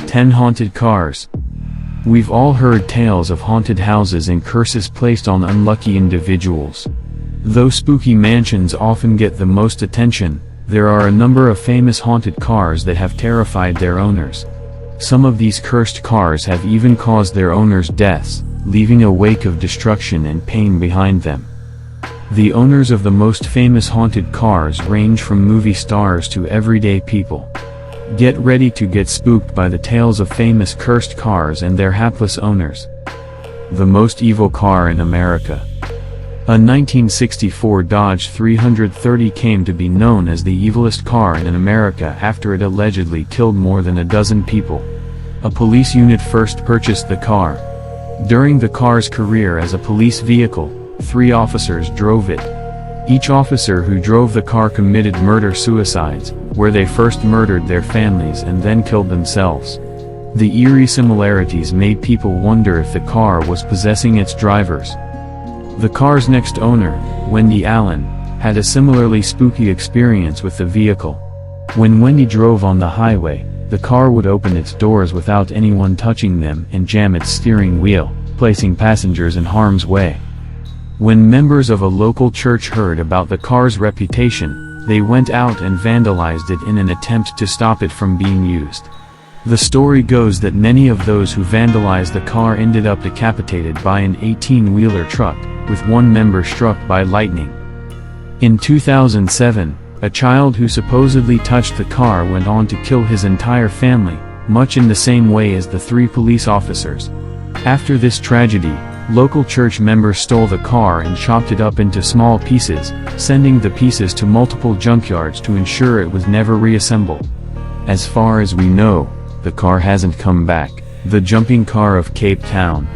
10 Haunted Cars. We've all heard tales of haunted houses and curses placed on unlucky individuals. Though spooky mansions often get the most attention, there are a number of famous haunted cars that have terrified their owners. Some of these cursed cars have even caused their owners deaths, leaving a wake of destruction and pain behind them. The owners of the most famous haunted cars range from movie stars to everyday people. Get ready to get spooked by the tales of famous cursed cars and their hapless owners. The most evil car in America. A 1964 Dodge 330 came to be known as the evilest car in America after it allegedly killed more than a dozen people. A police unit first purchased the car. During the car's career as a police vehicle, 3 officers drove it. Each officer who drove the car committed murder-suicides, where they first murdered their families and then killed themselves. The eerie similarities made people wonder if the car was possessing its drivers. The car's next owner, Wendy Allen, had a similarly spooky experience with the vehicle. When Wendy drove on the highway, the car would open its doors without anyone touching them and jam its steering wheel, placing passengers in harm's way. When members of a local church heard about the car's reputation, they went out and vandalized it in an attempt to stop it from being used. The story goes that many of those who vandalized the car ended up decapitated by an 18-wheeler truck, with one member struck by lightning. In 2007, a child who supposedly touched the car went on to kill his entire family, much in the same way as the 3 police officers. After this tragedy, local church members stole the car and chopped it up into small pieces, sending the pieces to multiple junkyards to ensure it was never reassembled. As far as we know, the car hasn't come back. The jumping car of Cape Town.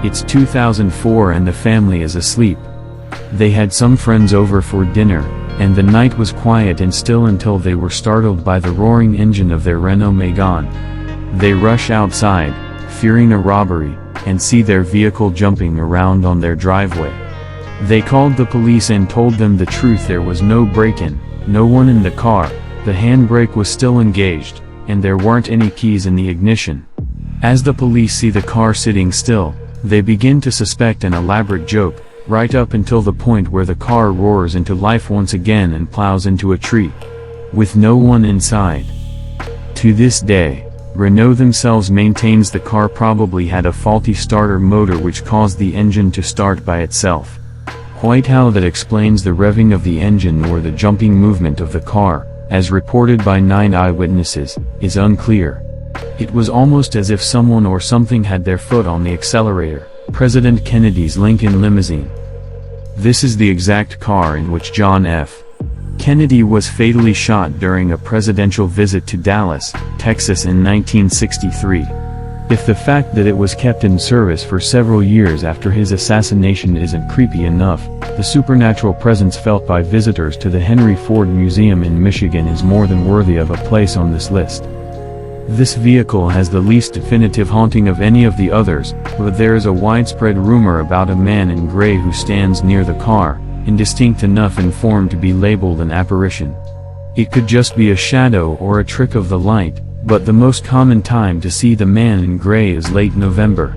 It's 2004 and the family is asleep. They had some friends over for dinner, and the night was quiet and still until they were startled by the roaring engine of their Renault Megane. They rush outside, fearing a robbery, and see their vehicle jumping around on their driveway. They called the police and told them the truth: there was no break-in, no one in the car, the handbrake was still engaged, and there weren't any keys in the ignition. As the police see the car sitting still, they begin to suspect an elaborate joke, right up until the point where the car roars into life once again and plows into a tree, with no one inside. To this day, Renault themselves maintains the car probably had a faulty starter motor which caused the engine to start by itself. Quite how that explains the revving of the engine or the jumping movement of the car, as reported by 9 eyewitnesses, is unclear. It was almost as if someone or something had their foot on the accelerator. President Kennedy's Lincoln Limousine. This is the exact car in which John F. Kennedy was fatally shot during a presidential visit to Dallas, Texas in 1963. If the fact that it was kept in service for several years after his assassination isn't creepy enough, the supernatural presence felt by visitors to the Henry Ford Museum in Michigan is more than worthy of a place on this list. This vehicle has the least definitive haunting of any of the others, but there is a widespread rumor about a man in gray who stands near the car, indistinct enough in form to be labeled an apparition. It could just be a shadow or a trick of the light, but the most common time to see the man in gray is late November.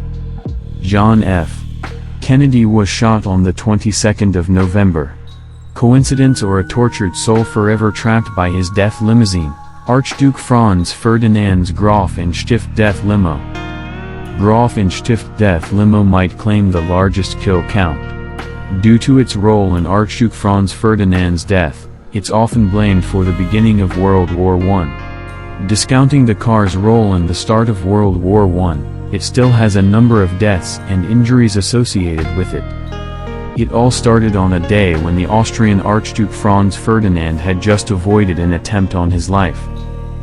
John F. Kennedy was shot on the 22nd of November. Coincidence or a tortured soul forever trapped by his death limousine? Archduke Franz Ferdinand's Grof and Stift Death Limo. Grof and Stift Death Limo might claim the largest kill count. Due to its role in Archduke Franz Ferdinand's death, it's often blamed for the beginning of World War I. Discounting the car's role in the start of World War I, it still has a number of deaths and injuries associated with it. It all started on a day when the Austrian Archduke Franz Ferdinand had just avoided an attempt on his life.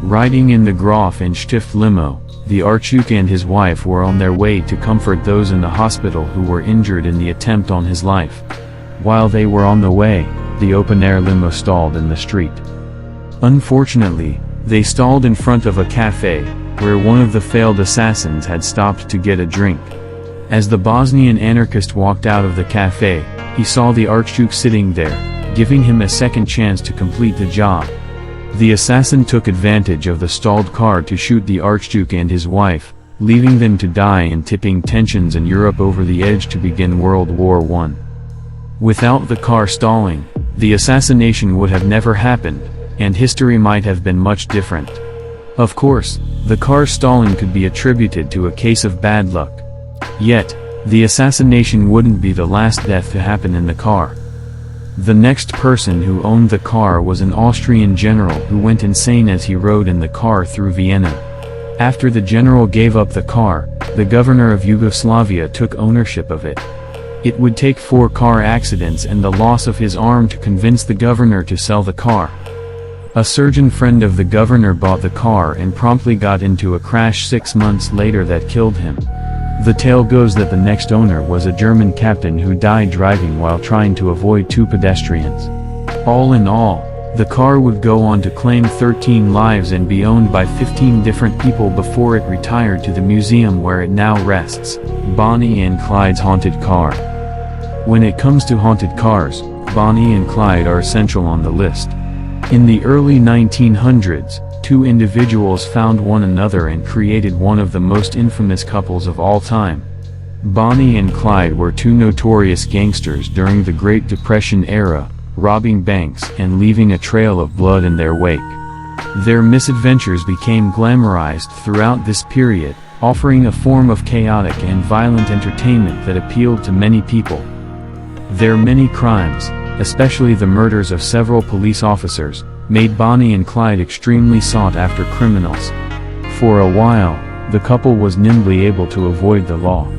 Riding in the Grof and Stift limo, the Archduke and his wife were on their way to comfort those in the hospital who were injured in the attempt on his life. While they were on the way, the open-air limo stalled in the street. Unfortunately, they stalled in front of a cafe, where one of the failed assassins had stopped to get a drink. As the Bosnian anarchist walked out of the cafe, he saw the Archduke sitting there, giving him a second chance to complete the job. The assassin took advantage of the stalled car to shoot the Archduke and his wife, leaving them to die and tipping tensions in Europe over the edge to begin World War I. Without the car stalling, the assassination would have never happened, and history might have been much different. Of course, the car stalling could be attributed to a case of bad luck. Yet, the assassination wouldn't be the last death to happen in the car. The next person who owned the car was an Austrian general who went insane as he rode in the car through Vienna. After the general gave up the car, the governor of Yugoslavia took ownership of it. It would take 4 car accidents and the loss of his arm to convince the governor to sell the car. A surgeon friend of the governor bought the car and promptly got into a crash 6 months later that killed him. The tale goes that the next owner was a German captain who died driving while trying to avoid 2 pedestrians. All in all, the car would go on to claim 13 lives and be owned by 15 different people before it retired to the museum where it now rests, Bonnie and Clyde's haunted car. When it comes to haunted cars, Bonnie and Clyde are essential on the list. In the early 1900s, 2 individuals found one another and created one of the most infamous couples of all time. Bonnie and Clyde were 2 notorious gangsters during the Great Depression era, robbing banks and leaving a trail of blood in their wake. Their misadventures became glamorized throughout this period, offering a form of chaotic and violent entertainment that appealed to many people. Their many crimes, especially the murders of several police officers, made Bonnie and Clyde extremely sought-after criminals. For a while, the couple was nimbly able to avoid the law.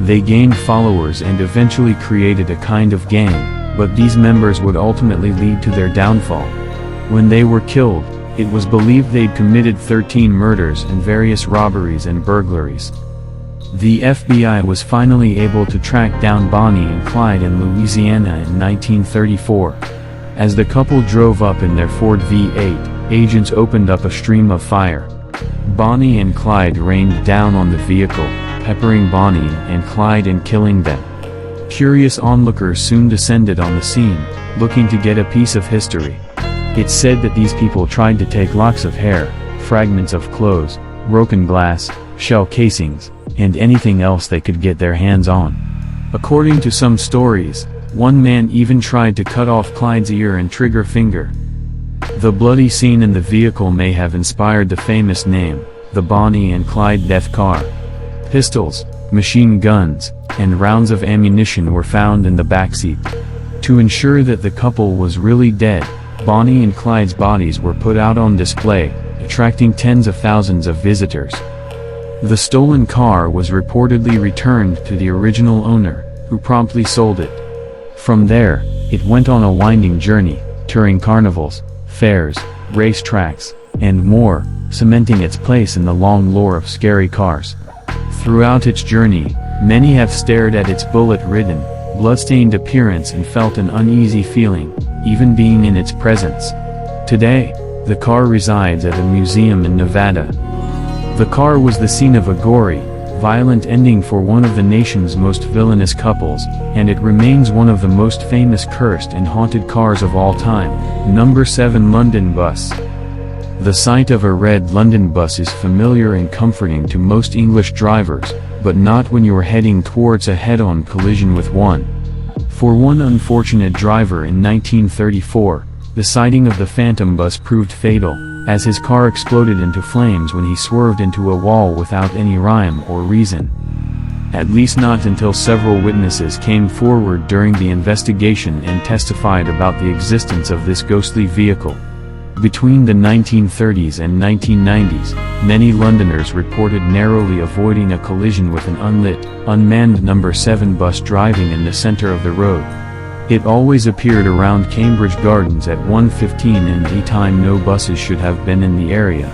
They gained followers and eventually created a kind of gang, but these members would ultimately lead to their downfall. When they were killed, it was believed they'd committed 13 murders and various robberies and burglaries. The FBI was finally able to track down Bonnie and Clyde in Louisiana in 1934. As the couple drove up in their Ford V8, agents opened up a stream of fire. Bonnie and Clyde rained down on the vehicle, peppering Bonnie and Clyde and killing them. Curious onlookers soon descended on the scene, looking to get a piece of history. It's said that these people tried to take locks of hair, fragments of clothes, broken glass, shell casings, and anything else they could get their hands on. According to some stories, one man even tried to cut off Clyde's ear and trigger finger. The bloody scene in the vehicle may have inspired the famous name, the Bonnie and Clyde death car. Pistols, machine guns, and rounds of ammunition were found in the backseat. To ensure that the couple was really dead, Bonnie and Clyde's bodies were put out on display, attracting tens of thousands of visitors. The stolen car was reportedly returned to the original owner, who promptly sold it. From there, it went on a winding journey, touring carnivals, fairs, racetracks, and more, cementing its place in the long lore of scary cars. Throughout its journey, many have stared at its bullet-ridden, blood-stained appearance and felt an uneasy feeling, even being in its presence. Today, the car resides at a museum in Nevada. The car was the scene of a gory, violent ending for one of the nation's most villainous couples, and it remains one of the most famous cursed and haunted cars of all time, number 7 London bus. The sight of a red London bus is familiar and comforting to most English drivers, but not when you're heading towards a head-on collision with one. For one unfortunate driver in 1934, the sighting of the Phantom bus proved fatal, as his car exploded into flames when he swerved into a wall without any rhyme or reason. At least not until several witnesses came forward during the investigation and testified about the existence of this ghostly vehicle. Between the 1930s and 1990s, many Londoners reported narrowly avoiding a collision with an unlit, unmanned number 7 bus driving in the center of the road. It always appeared around Cambridge Gardens at 1:15 in a time no buses should have been in the area.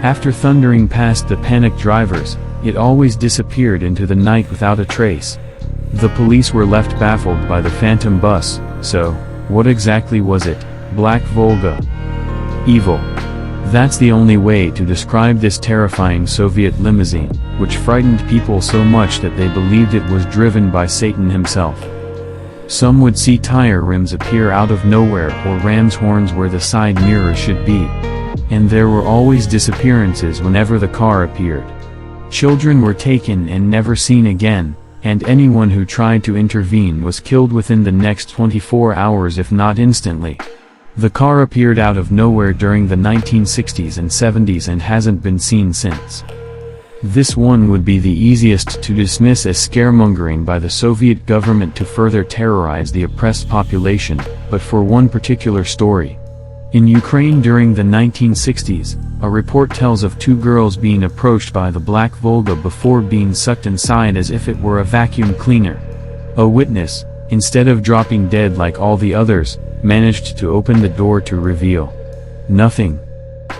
After thundering past the panicked drivers, it always disappeared into the night without a trace. The police were left baffled by the Phantom bus, so, what exactly was it? Black Volga? Evil. That's the only way to describe this terrifying Soviet limousine, which frightened people so much that they believed it was driven by Satan himself. Some would see tire rims appear out of nowhere or ram's horns where the side mirror should be. And there were always disappearances whenever the car appeared. Children were taken and never seen again, and anyone who tried to intervene was killed within the next 24 hours if not instantly. The car appeared out of nowhere during the 1960s and 70s and hasn't been seen since. This one would be the easiest to dismiss as scaremongering by the Soviet government to further terrorize the oppressed population, but for one particular story. In Ukraine during the 1960s, a report tells of two girls being approached by the black Volga before being sucked inside as if it were a vacuum cleaner. A witness, instead of dropping dead like all the others, managed to open the door to reveal nothing.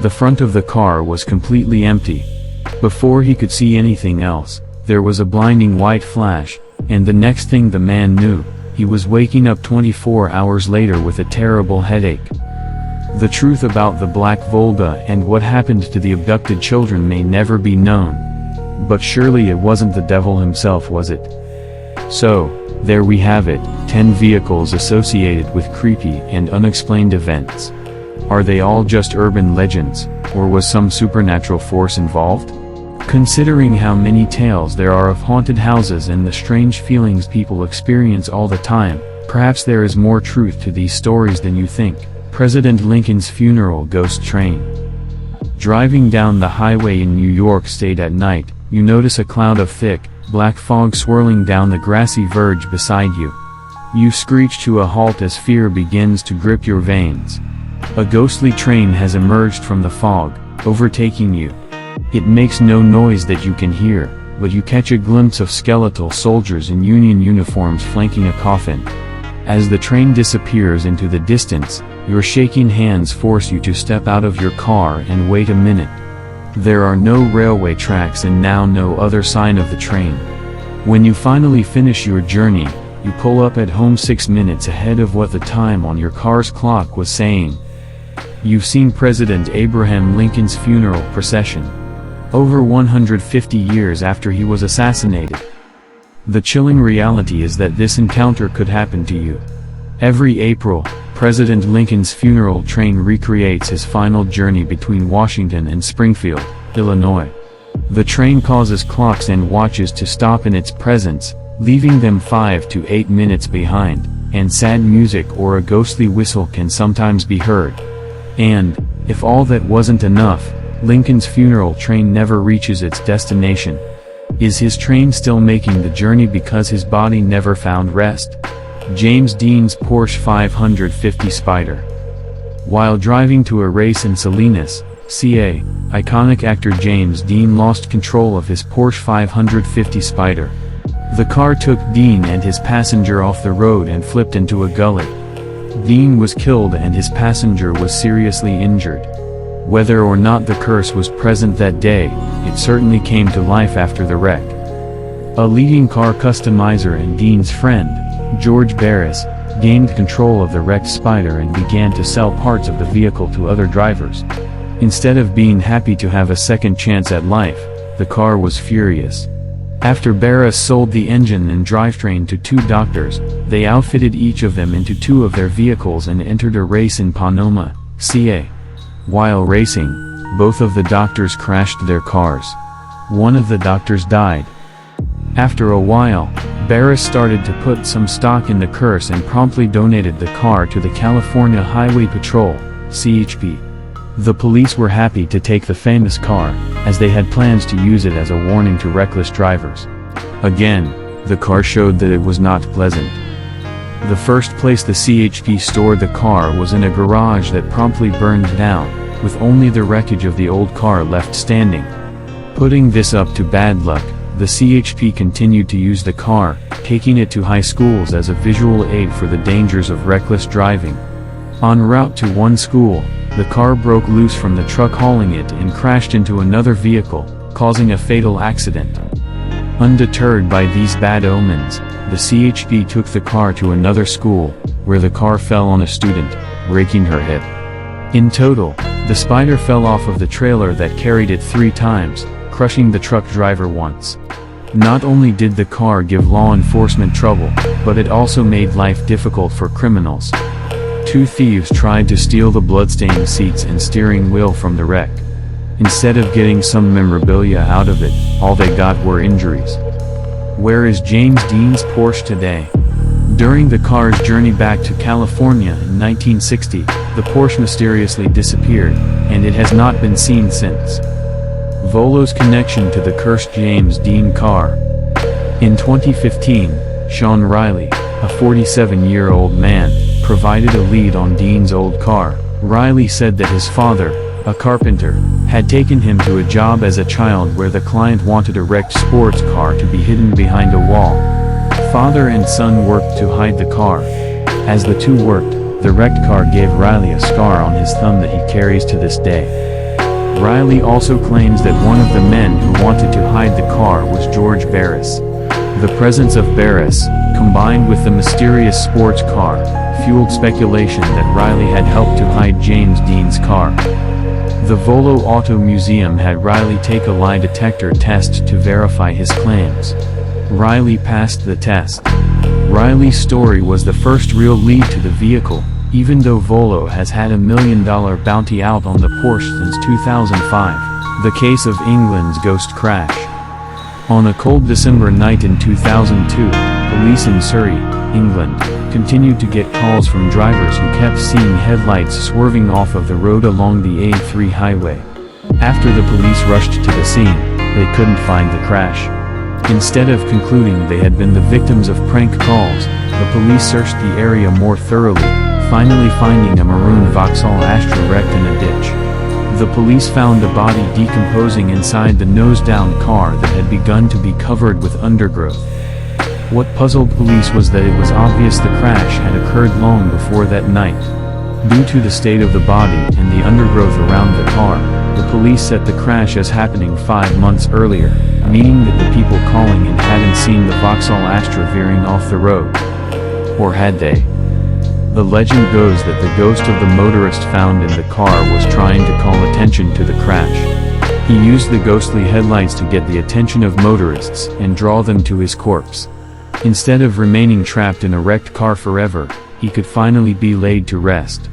The front of the car was completely empty. Before he could see anything else, there was a blinding white flash, and the next thing the man knew, he was waking up 24 hours later with a terrible headache. The truth about the Black Volga and what happened to the abducted children may never be known. But surely it wasn't the devil himself, was it? So, there we have it, 10 vehicles associated with creepy and unexplained events. Are they all just urban legends, or was some supernatural force involved? Considering how many tales there are of haunted houses and the strange feelings people experience all the time, perhaps there is more truth to these stories than you think. President Lincoln's funeral ghost train. Driving down the highway in New York State at night, you notice a cloud of thick, black fog swirling down the grassy verge beside you. You screech to a halt as fear begins to grip your veins. A ghostly train has emerged from the fog, overtaking you. It makes no noise that you can hear, but you catch a glimpse of skeletal soldiers in Union uniforms flanking a coffin. As the train disappears into the distance, your shaking hands force you to step out of your car and wait a minute. There are no railway tracks and now no other sign of the train. When you finally finish your journey, you pull up at home 6 minutes ahead of what the time on your car's clock was saying. You've seen President Abraham Lincoln's funeral procession. Over 150 years after he was assassinated. The chilling reality is that this encounter could happen to you. Every April, President Lincoln's funeral train recreates his final journey between Washington and Springfield, Illinois. The train causes clocks and watches to stop in its presence, leaving them 5 to 8 minutes behind, and sad music or a ghostly whistle can sometimes be heard. And, if all that wasn't enough, Lincoln's funeral train never reaches its destination. Is his train still making the journey because his body never found rest? James Dean's Porsche 550 Spider. While driving to a race in Salinas, CA, iconic actor James Dean lost control of his Porsche 550 Spider. The car took Dean and his passenger off the road and flipped into a gully. Dean was killed and his passenger was seriously injured. Whether or not the curse was present that day, it certainly came to life after the wreck. A leading car customizer and Dean's friend, George Barris, gained control of the wrecked Spider and began to sell parts of the vehicle to other drivers. Instead of being happy to have a second chance at life, the car was furious. After Barris sold the engine and drivetrain to 2 doctors, they outfitted each of them into 2 of their vehicles and entered a race in Panama, CA. While racing, both of the doctors crashed their cars. One of the doctors died. After a while, Barris started to put some stock in the curse and promptly donated the car to the California Highway Patrol, CHP. The police were happy to take the famous car, as they had plans to use it as a warning to reckless drivers. Again, the car showed that it was not pleasant. The first place the CHP stored the car was in a garage that promptly burned down, with only the wreckage of the old car left standing. Putting this up to bad luck, the CHP continued to use the car, taking it to high schools as a visual aid for the dangers of reckless driving. En route to one school, the car broke loose from the truck hauling it and crashed into another vehicle, causing a fatal accident. Undeterred by these bad omens, the CHP took the car to another school, where the car fell on a student, breaking her hip. In total, the Spider fell off of the trailer that carried it 3 times, crushing the truck driver once. Not only did the car give law enforcement trouble, but it also made life difficult for criminals. Two thieves tried to steal the bloodstained seats and steering wheel from the wreck. Instead of getting some memorabilia out of it, all they got were injuries. Where is James Dean's Porsche today? During the car's journey back to California in 1960, the Porsche mysteriously disappeared, and it has not been seen since. Volo's connection to the cursed James Dean car. In 2015, Sean Riley, a 47-year-old man, provided a lead on Dean's old car. Riley said that his father, a carpenter, had taken him to a job as a child where the client wanted a wrecked sports car to be hidden behind a wall. Father and son worked to hide the car. As the two worked, the wrecked car gave Riley a scar on his thumb that he carries to this day. Riley also claims that one of the men who wanted to hide the car was George Barris. The presence of Barris, combined with the mysterious sports car, fueled speculation that Riley had helped to hide James Dean's car. The Volo Auto Museum had Riley take a lie detector test to verify his claims. Riley passed the test. Riley's story was the first real lead to the vehicle, even though Volo has had $1 million bounty out on the Porsche since 2005. The case of England's ghost crash. On a cold December night in 2002, police in Surrey, England, continued to get calls from drivers who kept seeing headlights swerving off of the road along the A3 highway. After the police rushed to the scene, they couldn't find the crash. Instead of concluding they had been the victims of prank calls, the police searched the area more thoroughly, finally finding a maroon Vauxhall Astra wrecked in a ditch. The police found a body decomposing inside the nose-down car that had begun to be covered with undergrowth. What puzzled police was that it was obvious the crash had occurred long before that night. Due to the state of the body and the undergrowth around the car, the police set the crash as happening 5 months earlier, meaning that the people calling in hadn't seen the Vauxhall Astra veering off the road. Or had they? The legend goes that the ghost of the motorist found in the car was trying to call attention to the crash. He used the ghostly headlights to get the attention of motorists and draw them to his corpse. Instead of remaining trapped in a wrecked car forever, he could finally be laid to rest.